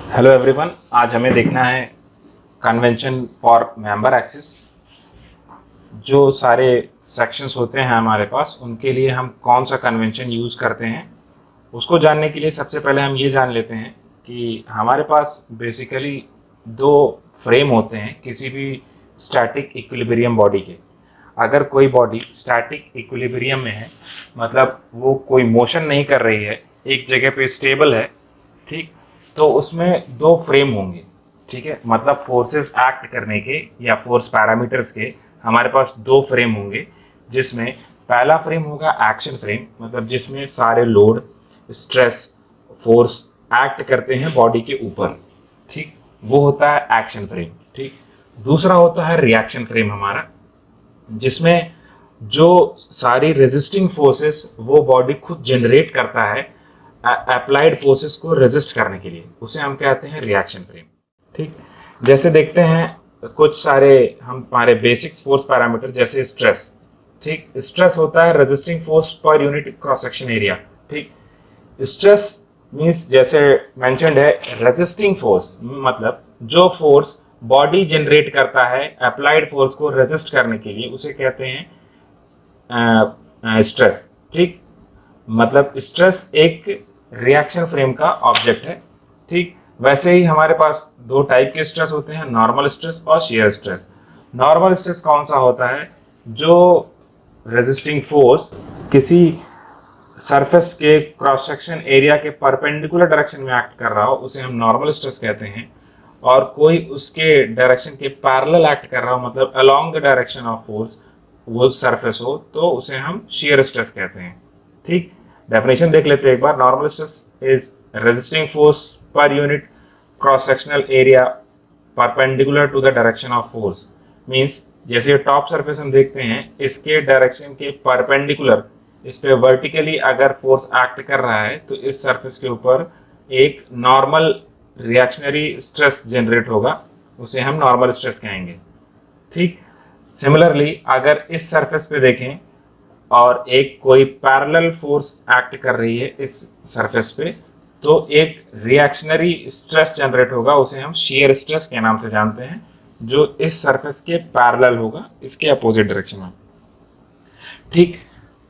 Hello everyone, आज हमें देखना है कन्वेंशन फॉर मेंबर एक्सिस। जो सारे सेक्शंस होते हैं हमारे पास, उनके लिए हम कौन सा कन्वेंशन यूज़ करते हैं, उसको जानने के लिए सबसे पहले हम ये जान लेते हैं कि हमारे पास बेसिकली दो फ्रेम होते हैं किसी भी स्टैटिक इक्विलिब्रियम बॉडी के। अगर कोई बॉडी स्टैटिक इक्विलिब्रियम में है, मतलब वो कोई मोशन नहीं कर रही है, एक जगह पे स्टेबल है, ठीक, तो उसमें दो फ्रेम होंगे। ठीक है, मतलब फोर्सेस एक्ट करने के या फोर्स पैरामीटर्स के हमारे पास दो फ्रेम होंगे, जिसमें पहला फ्रेम होगा एक्शन फ्रेम, मतलब जिसमें सारे लोड, स्ट्रेस, फोर्स एक्ट करते हैं बॉडी के ऊपर। ठीक, वो होता है एक्शन फ्रेम। ठीक, दूसरा होता है रिएक्शन फ्रेम हमारा, जिसमें जो सारी रेजिस्टिंग फोर्सेस वो बॉडी खुद जनरेट करता है अप्लाइड फोर्सेस को रेजिस्ट करने के लिए, उसे हम कहते हैं रिएक्शन फ्रेम। ठीक, जैसे देखते हैं कुछ सारे हमारे बेसिक फोर्स पैरामीटर, जैसे स्ट्रेस। ठीक, स्ट्रेस होता है resisting force per unit cross section area. ठीक, स्ट्रेस मीन्स जैसे मेंशन्ड है रेजिस्टिंग फोर्स, मतलब जो फोर्स बॉडी जनरेट करता है अप्लाइड फोर्स को रेजिस्ट करने के लिए, उसे कहते हैं स्ट्रेस। ठीक, मतलब स्ट्रेस एक रिएक्शन फ्रेम का ऑब्जेक्ट है। ठीक, वैसे ही हमारे पास दो टाइप के स्ट्रेस होते हैं, नॉर्मल स्ट्रेस और शियर स्ट्रेस। नॉर्मल स्ट्रेस कौन सा होता है? जो रेजिस्टिंग फोर्स किसी सरफेस के क्रॉस सेक्शन एरिया के परपेंडिकुलर डायरेक्शन में एक्ट कर रहा हो, उसे हम नॉर्मल स्ट्रेस कहते हैं। और कोई उसके डायरेक्शन के पैरेलल एक्ट कर रहा हो, मतलब along the direction of force वो सरफेस हो, तो उसे हम शियर स्ट्रेस कहते हैं। ठीक, डेफिनेशन देख लेते हैं एक बार। Normal stress is resisting force per unit cross sectional area perpendicular to the direction of force. Means जैसे ये टॉप सरफेस हम देखते हैं, इसके डायरेक्शन के परपेंडिकुलर, इस पे वर्टिकली अगर फोर्स एक्ट कर रहा है, तो इस सरफेस के ऊपर एक नॉर्मल रिएक्शनरी स्ट्रेस जनरेट होगा, उसे हम नॉर्मल स्ट्रेस कहेंगे। ठीक, सिमिलरली अगर इस सरफेस पे देखें और एक कोई पैरेलल फोर्स एक्ट कर रही है इस सरफेस पे, तो एक रिएक्शनरी स्ट्रेस जनरेट होगा, उसे हम शियर स्ट्रेस के नाम से जानते हैं, जो इस सरफेस के पैरेलल होगा, इसके अपोजिट डायरेक्शन में। ठीक,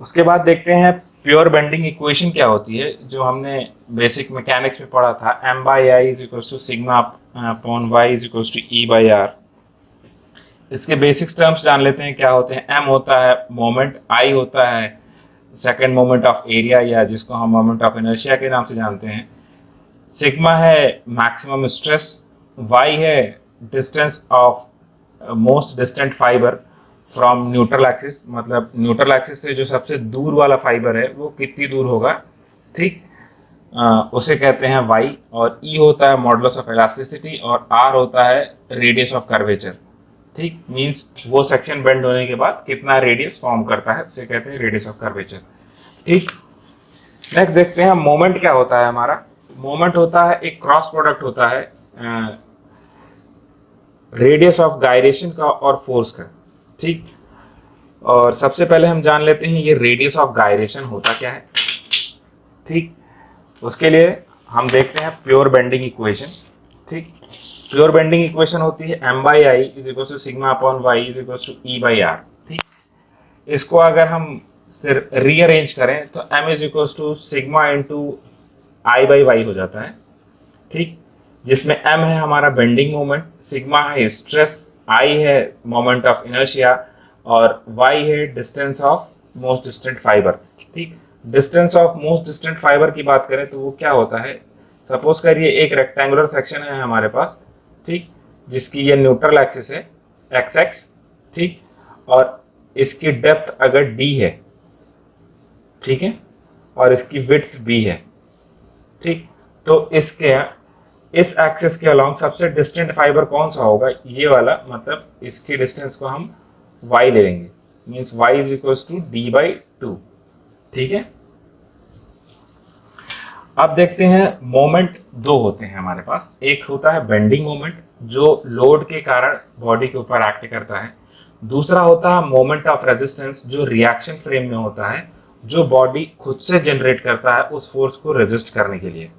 उसके बाद देखते हैं प्योर बेंडिंग इक्वेशन क्या होती है, जो हमने बेसिक मैकेनिक्स में पढ़ा था। m by I is equal to sigma upon y is equal to E by R। इसके बेसिक्स टर्म्स जान लेते हैं क्या होते हैं। m होता है मोमेंट, I होता है सेकेंड मोमेंट ऑफ एरिया, या जिसको हम मोमेंट ऑफ इनर्शिया के नाम से जानते हैं। सिग्मा है मैक्सिमम स्ट्रेस, y है distance of most distant fibre from neutral axis, मतलब न्यूट्रल एक्सिस से जो सबसे दूर वाला फाइबर है वो कितनी दूर होगा। ठीक, उसे कहते हैं y। और e होता है मॉडुलस ऑफ इलास्टिसिटी, और r होता है रेडियस ऑफ कर्वेचर। ठीक, मींस वो सेक्शन बेंड होने के बाद कितना रेडियस फॉर्म करता है, उसे कहते हैं रेडियस ऑफ कर्वेचर। ठीक, नेक्स्ट देखते हैं मोमेंट क्या होता है हमारा। मोमेंट होता है एक क्रॉस प्रोडक्ट होता है रेडियस ऑफ गायरेशन का और फोर्स का। ठीक, और सबसे पहले हम जान लेते हैं ये रेडियस ऑफ गायरेशन होता क्या है। ठीक, उसके लिए हम देखते हैं प्योर बेंडिंग इक्वेशन। ठीक, प्योर बेंडिंग इक्वेशन होती है m by I is equal to sigma upon y is equal to E by R। ठीक, इसको अगर हम सिर्फ रीअरेंज करें तो m is equal to sigma into I by y हो जाता है। ठीक, जिसमें m है हमारा बेंडिंग मोमेंट, सिग्मा है स्ट्रेस, I है मोमेंट ऑफ इनर्शिया, और y है distance of most distant fibre. ठीक, distance of most distant fibre की बात करें तो वो क्या होता है, सपोज करिए एक रेक्टेंगुलर सेक्शन है हमारे पास, ठीक, जिसकी ये न्यूट्रल एक्सिस है xx। ठीक, और इसकी डेप्थ अगर d है, ठीक है, और इसकी विड्थ b है। ठीक, तो इसके इस एक्सिस के अलोंग सबसे डिस्टेंट फाइबर कौन सा होगा, ये वाला, मतलब इसकी डिस्टेंस को हम y ले लेंगे, means y is equal to d by 2। ठीक है, अब देखते हैं मोमेंट दो होते हैं हमारे पास। एक होता है बेंडिंग मोमेंट, जो लोड के कारण बॉडी के ऊपर एक्ट करता है। दूसरा होता है मोमेंट ऑफ रेजिस्टेंस, जो रिएक्शन फ्रेम में होता है, जो बॉडी खुद से जनरेट करता है उस फोर्स को रेजिस्ट करने के लिए।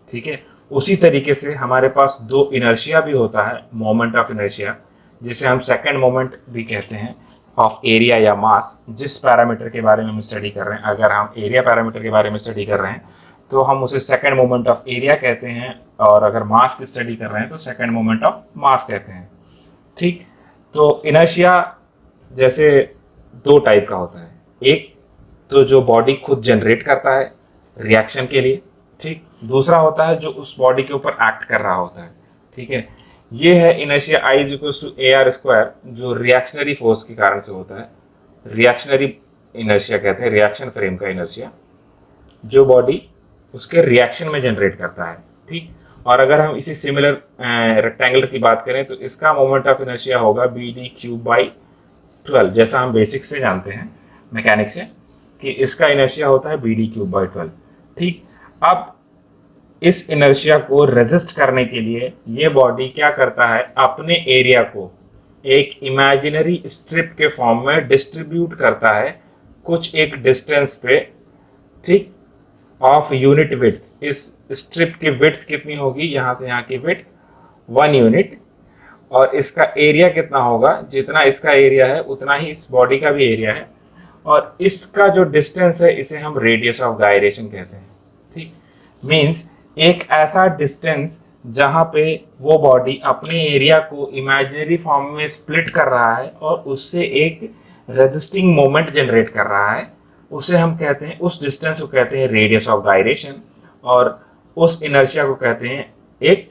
ठीक है, उसी तरीके से हमारे पास दो इनर्शिया भी होता है, मोमेंट ऑफ इनर्शिया, जिसे हम सेकंड मोमेंट भी कहते हैं, ऑफ एरिया या मास। जिस पैरामीटर के बारे में हम स्टडी कर रहे हैं, अगर हम एरिया पैरामीटर के बारे में स्टडी कर रहे हैं तो हम उसे सेकंड मोमेंट ऑफ एरिया कहते हैं, और अगर मास की स्टडी कर रहे हैं तो सेकंड मोमेंट ऑफ मास कहते हैं। ठीक, तो इनर्शिया जैसे दो टाइप का होता है, एक तो जो बॉडी खुद जनरेट करता है रिएक्शन के लिए, ठीक, दूसरा होता है जो उस बॉडी के ऊपर एक्ट कर रहा होता है। ठीक है, ये है inertia I is equal to AR², जो रिएक्शनरी फोर्स के कारण से होता है। रिएक्शनरी इनर्शिया कहते हैं, रिएक्शन फ्रेम का इनर्शिया, जो बॉडी उसके रिएक्शन में जनरेट करता है। ठीक, और अगर हम इसी सिमिलर रेक्टेंगुलर की बात करें तो इसका मोमेंट ऑफ इनर्शिया होगा BD³/12, जैसा हम बेसिक से जानते हैं मैकेनिक्स से कि इसका इनर्शिया होता है BD³/12। ठीक, अब इस इनर्शिया को रेजिस्ट करने के लिए ये बॉडी क्या करता है, अपने एरिया को एक इमेजिनरी स्ट्रिप के फॉर्म में डिस्ट्रीब्यूट करता है कुछ एक डिस्टेंस पे, ठीक, ऑफ यूनिट विड्थ। इस स्ट्रिप की विड्थ कितनी होगी, यहाँ से यहाँ की विड्थ 1 यूनिट, और इसका एरिया कितना होगा, जितना इसका एरिया है उतना ही इस बॉडी का भी एरिया है, और इसका जो डिस्टेंस है इसे हम रेडियस ऑफ गायरेशन कहते हैं। ठीक, मीन्स एक ऐसा डिस्टेंस जहां पे वो बॉडी अपने एरिया को इमेजिनरी फॉर्म में स्प्लिट कर रहा है और उससे एक रेजिस्टिंग मोमेंट जनरेट कर रहा है, उसे हम कहते हैं, उस डिस्टेंस को कहते हैं रेडियस ऑफ गायरेशन, और उस इनर्शिया को कहते हैं एक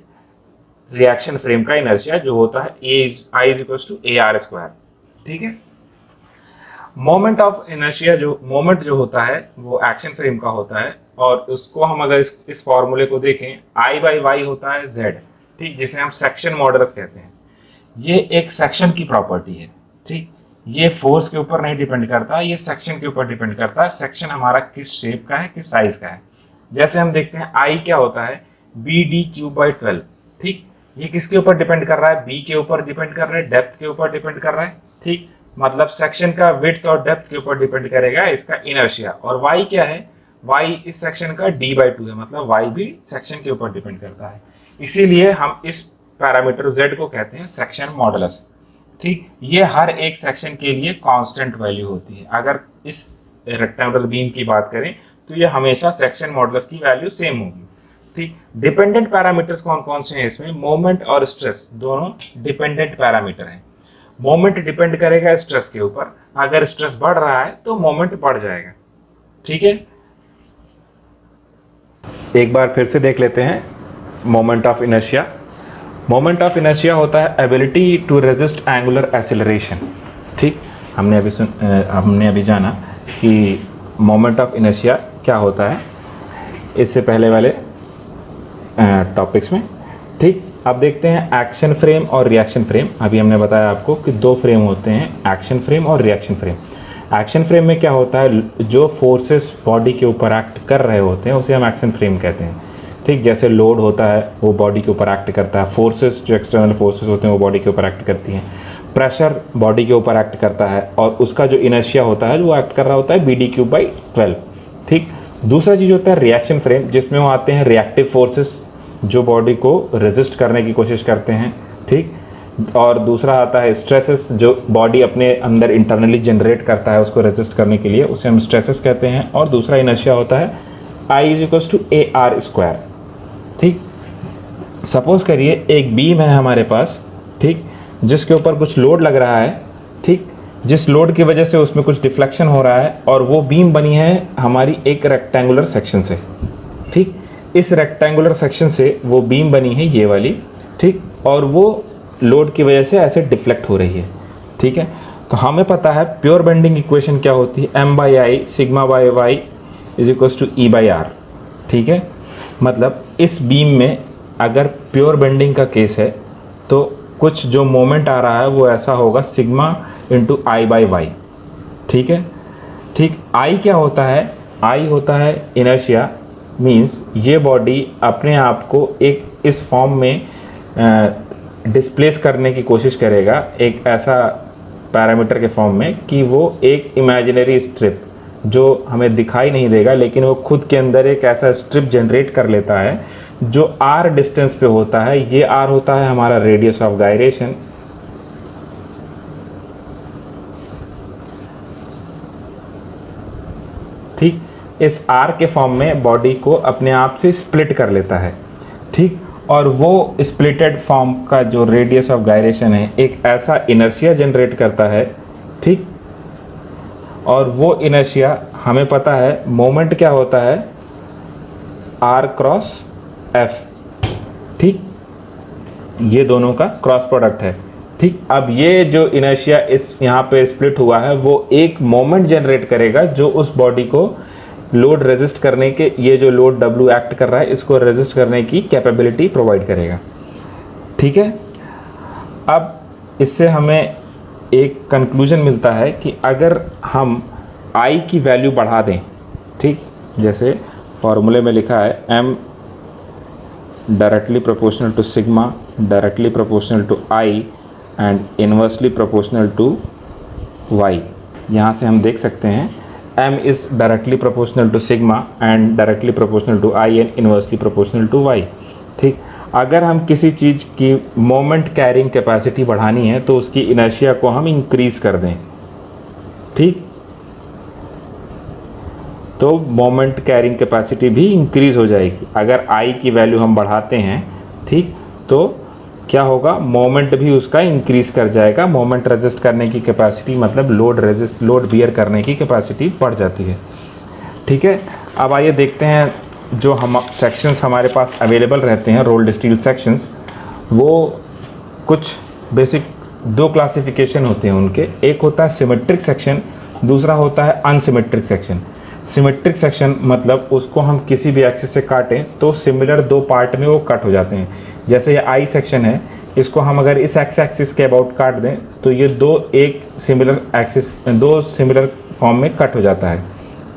रिएक्शन फ्रेम का इनर्शिया, जो होता है I is equal to AR²। ठीक है, मोमेंट ऑफ इनर्शिया, जो मोमेंट जो होता है वो एक्शन फ्रेम का होता है, और उसको हम अगर इस फॉर्मूले को देखें, I/Y होता है Z, ठीक, जिसे हम सेक्शन मॉडुलस कहते हैं। ये एक सेक्शन की प्रॉपर्टी है। ठीक, ये फोर्स के ऊपर नहीं डिपेंड करता, ये सेक्शन के ऊपर डिपेंड करता है। सेक्शन हमारा किस शेप का है, किस साइज का है। जैसे हम देखते हैं I क्या होता है, BD³/12। ठीक, ये किसके ऊपर डिपेंड कर रहा है, B के ऊपर डिपेंड कर रहा है, डेप्थ के ऊपर डिपेंड कर रहा है। ठीक, मतलब सेक्शन का विड्थ और डेप्थ के ऊपर डिपेंड करेगा इसका इनर्शिया। और Y क्या है, Y इस सेक्शन का D/2 है, मतलब Y भी सेक्शन के ऊपर डिपेंड करता है। इसीलिए हम इस पैरामीटर Z को कहते हैं सेक्शन मॉडुलस। ठीक, ये हर एक सेक्शन के लिए कांस्टेंट वैल्यू होती है। अगर इस रेक्टेंगुलर बीम की बात करें तो ये हमेशा सेक्शन मॉडुलस की वैल्यू सेम होगी। ठीक, डिपेंडेंट पैरामीटर्स कौन कौन से हैं इसमें, मोमेंट और स्ट्रेस दोनों डिपेंडेंट पैरामीटर हैं। मोमेंट डिपेंड करेगा स्ट्रेस के ऊपर, अगर स्ट्रेस बढ़ रहा है तो मोमेंट बढ़ जाएगा। ठीक है, एक बार फिर से देख लेते हैं moment of inertia. Moment of inertia होता है ability to resist angular acceleration. ठीक, हमने अभी जाना कि मोमेंट ऑफ इनर्शिया क्या होता है इससे पहले वाले टॉपिक्स में। ठीक, अब देखते हैं एक्शन फ्रेम और रिएक्शन फ्रेम। अभी हमने बताया आपको कि दो फ्रेम होते हैं, एक्शन फ्रेम और रिएक्शन फ्रेम। एक्शन फ्रेम में क्या होता है, जो फोर्सेस बॉडी के ऊपर एक्ट कर रहे होते हैं उसे हम एक्शन फ्रेम कहते हैं। ठीक, जैसे लोड होता है वो बॉडी के ऊपर एक्ट करता है, फोर्सेस जो एक्सटर्नल फोर्सेस होते हैं वो बॉडी के ऊपर एक्ट करती हैं, प्रेशर बॉडी के ऊपर एक्ट करता है, और उसका जो इनर्शिया होता है वो एक्ट कर रहा होता है BD³/12। ठीक, दूसरा चीज़ होता है रिएक्शन फ्रेम, जिसमें वो आते हैं रिएक्टिव फोर्सेस जो बॉडी को रेजिस्ट करने की कोशिश करते हैं। ठीक, और दूसरा आता है स्ट्रेसेस, जो बॉडी अपने अंदर इंटरनली जनरेट करता है उसको रेजिस्ट करने के लिए, उसे हम स्ट्रेसेस कहते हैं। और दूसरा इनर्शिया होता है I is equal to AR²। ठीक, सपोज करिए एक बीम है हमारे पास, ठीक, जिसके ऊपर कुछ लोड लग रहा है। ठीक, जिस लोड की वजह से उसमें कुछ डिफ्लेक्शन हो रहा है, और वो बीम बनी है हमारी एक रेक्टेंगुलर सेक्शन से। ठीक, इस रेक्टेंगुलर सेक्शन से वो बीम बनी है ये वाली। ठीक, और वो लोड की वजह से ऐसे डिफ्लेक्ट हो रही है। ठीक है, तो हमें पता है प्योर बेंडिंग इक्वेशन क्या होती है, M/I σ/y is equal to E/R। ठीक है, मतलब इस बीम में अगर प्योर बेंडिंग का केस है तो कुछ जो मोमेंट आ रहा है वो ऐसा होगा सिग्मा इंटू I/y। ठीक है, ठीक, I क्या होता है, I होता है इनर्शिया, मीन्स ये बॉडी अपने आप को एक इस फॉर्म में डिस्प्लेस करने की कोशिश करेगा, एक ऐसा पैरामीटर के फॉर्म में कि वो एक इमेजिनरी स्ट्रिप जो हमें दिखाई नहीं देगा, लेकिन वो खुद के अंदर एक ऐसा स्ट्रिप जनरेट कर लेता है जो r डिस्टेंस पे होता है, ये r होता है हमारा रेडियस ऑफ गायरेशन। ठीक, इस r के फॉर्म में बॉडी को अपने आप से स्प्लिट कर लेता है। ठीक, और वो स्प्लिटेड फॉर्म का जो रेडियस ऑफ गायरेशन है एक ऐसा इनर्शिया जनरेट करता है। ठीक, और वो इनर्शिया हमें पता है मोमेंट क्या होता है, r क्रॉस f। ठीक, ये दोनों का क्रॉस प्रोडक्ट है। ठीक, अब ये जो इनर्शिया इस यहाँ पे स्प्लिट हुआ है वो एक मोमेंट जनरेट करेगा जो उस बॉडी को लोड रेजिस्ट करने के, ये जो लोड W एक्ट कर रहा है इसको रेजिस्ट करने की कैपेबिलिटी प्रोवाइड करेगा। ठीक है, अब इससे हमें एक कंक्लूजन मिलता है कि अगर हम I की वैल्यू बढ़ा दें, ठीक, जैसे फॉर्मूले में लिखा है m directly proportional to sigma directly proportional to I and inversely proportional to y। यहाँ से हम देख सकते हैं m is directly proportional to sigma and directly proportional to I and inversely proportional to y। ठीक, अगर हम किसी चीज़ की मोमेंट कैरिंग कैपेसिटी बढ़ानी है तो उसकी इनर्शिया को हम इंक्रीज कर दें। ठीक, तो मोमेंट कैरिंग कैपेसिटी भी इंक्रीज हो जाएगी। अगर I की वैल्यू हम बढ़ाते हैं, ठीक, तो क्या होगा, मोमेंट भी उसका इंक्रीज कर जाएगा। मोमेंट रेजिस्ट करने की कैपेसिटी मतलब लोड बियर करने की कैपेसिटी बढ़ जाती है। ठीक है, अब आइए देखते हैं जो हम सेक्शंस हमारे पास अवेलेबल रहते हैं रोल्ड स्टील सेक्शंस, वो कुछ बेसिक दो क्लासिफिकेशन होते हैं उनके। एक होता है सिमेट्रिक सेक्शन, दूसरा होता है अनसिमेट्रिक सेक्शन। सिमेट्रिक सेक्शन मतलब उसको हम किसी भी एक्सिस से काटें तो सिमिलर दो पार्ट में वो कट हो जाते हैं। जैसे ये I सेक्शन है, इसको हम अगर इस एक्स एक्सिस के अबाउट काट दें तो ये दो सिमिलर फॉर्म में कट हो जाता है।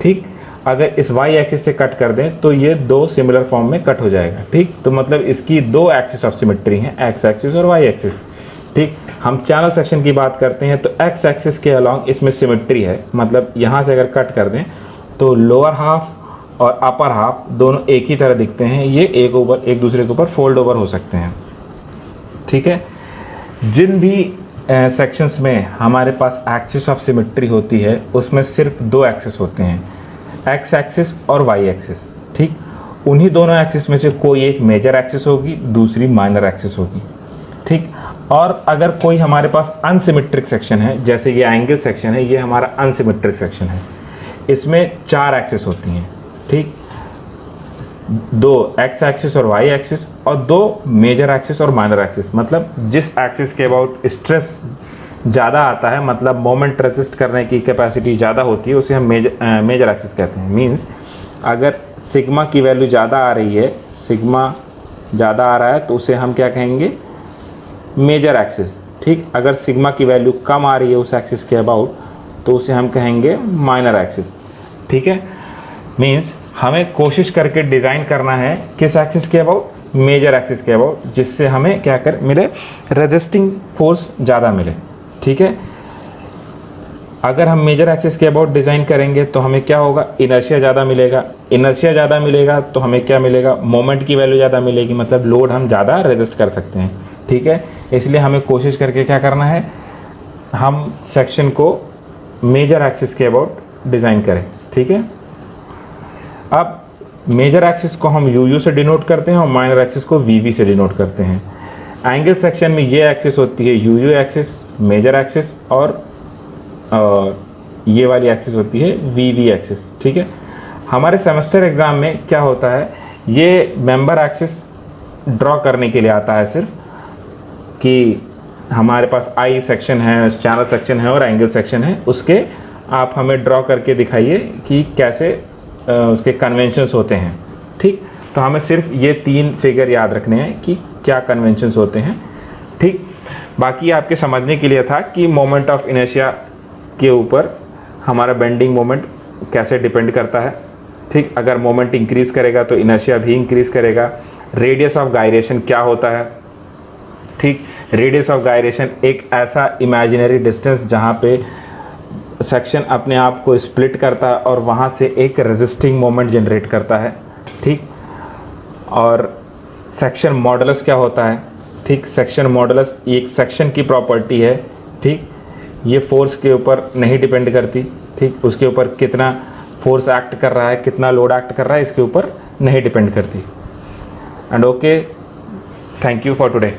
ठीक, अगर इस y एक्सिस से कट कर दें तो ये दो सिमिलर फॉर्म में कट हो जाएगा। ठीक, तो मतलब इसकी दो एक्सिस ऑफ सिमेट्री हैं, x एक्सिस और y एक्सिस। ठीक, हम चैनल सेक्शन की बात करते हैं तो x एक्सिस के अलॉन्ग इसमें सिमेट्री है, मतलब यहाँ से अगर कट कर दें तो लोअर हाफ और अपर हाफ दोनों एक ही तरह दिखते हैं, ये एक दूसरे के ऊपर फोल्ड ओवर हो सकते हैं। ठीक है, जिन भी सेक्शंस में हमारे पास एक्सिस ऑफ सिमेट्री होती है उसमें सिर्फ दो एक्सिस होते हैं, x एक्सिस और y एक्सिस। ठीक, उन्हीं दोनों एक्सिस में से कोई एक मेजर एक्सिस होगी, दूसरी माइनर एक्सिस होगी। ठीक, और अगर कोई हमारे पास अनसिमेट्रिक सेक्शन है, जैसे ये एंगल सेक्शन है, ये हमारा अनसिमेट्रिक सेक्शन है, इसमें चार एक्सिस होती हैं। ठीक, दो x एक्सिस और y एक्सिस और दो मेजर एक्सिस और माइनर एक्सिस। मतलब जिस एक्सिस के अबाउट स्ट्रेस ज़्यादा आता है, मतलब मोमेंट रेजिस्ट करने की कैपेसिटी ज़्यादा होती है, उसे हम मेजर एक्सिस कहते हैं। मींस अगर सिग्मा की वैल्यू ज़्यादा आ रही है, सिग्मा ज़्यादा आ रहा है तो उसे हम क्या कहेंगे, मेजर एक्सिस। ठीक, अगर सिग्मा की वैल्यू कम आ रही है उस एक्सिस के अबाउट तो उसे हम कहेंगे माइनर एक्सिस। ठीक है, मींस हमें कोशिश करके डिज़ाइन करना है किस एक्सिस के अबाउट, मेजर एक्सिस के अबाउट, जिससे हमें क्या कर मिले, रेजिस्टिंग फोर्स ज़्यादा मिले। ठीक है, अगर हम मेजर एक्सिस के अबाउट डिज़ाइन करेंगे तो हमें क्या होगा, इनर्शिया ज़्यादा मिलेगा। इनर्शिया ज़्यादा मिलेगा तो हमें क्या मिलेगा, मोमेंट की वैल्यू ज़्यादा मिलेगी, मतलब लोड हम ज़्यादा रेजिस्ट कर सकते हैं। ठीक है, इसलिए हमें कोशिश करके क्या करना है, हम सेक्शन को मेजर एक्सिस के अबाउट डिज़ाइन करें। ठीक है, अब मेजर एक्सिस को हम UU से डिनोट करते हैं और माइनर एक्सिस को VV से डिनोट करते हैं। एंगल सेक्शन में ये एक्सिस होती है UU एक्सिस, मेजर एक्सिस, और ये वाली एक्सिस होती है VV एक्सिस। ठीक है, हमारे सेमेस्टर एग्ज़ाम में क्या होता है, ये मेंबर एक्सिस ड्रॉ करने के लिए आता है सिर्फ कि हमारे पास I सेक्शन है, चैनल सेक्शन है और एंगल सेक्शन है, उसके आप हमें ड्रॉ करके दिखाइए कि कैसे उसके कन्वेंशंस होते हैं। ठीक, तो हमें सिर्फ ये तीन फिगर याद रखने हैं कि क्या कन्वेंशंस होते हैं। ठीक, बाकी आपके समझने के लिए था कि मोमेंट ऑफ इनर्शिया के ऊपर हमारा बेंडिंग मोमेंट कैसे डिपेंड करता है। ठीक, अगर मोमेंट इंक्रीज करेगा तो इनर्शिया भी इंक्रीज करेगा। रेडियस ऑफ गायरेशन क्या होता है, ठीक, रेडियस ऑफ गायरेशन एक ऐसा इमेजिनरी डिस्टेंस जहाँ पे सेक्शन अपने आप को स्प्लिट करता है और वहाँ से एक रेजिस्टिंग मोमेंट जनरेट करता है। ठीक, और सेक्शन मॉडुलस क्या होता है, ठीक। सेक्शन मॉडुलस एक सेक्शन की प्रॉपर्टी है, ठीक। ये फोर्स के ऊपर नहीं डिपेंड करती, ठीक। उसके ऊपर कितना फोर्स एक्ट कर रहा है, कितना लोड एक्ट कर रहा है, इसके ऊपर नहीं डिपेंड करती। And okay, thank you for today.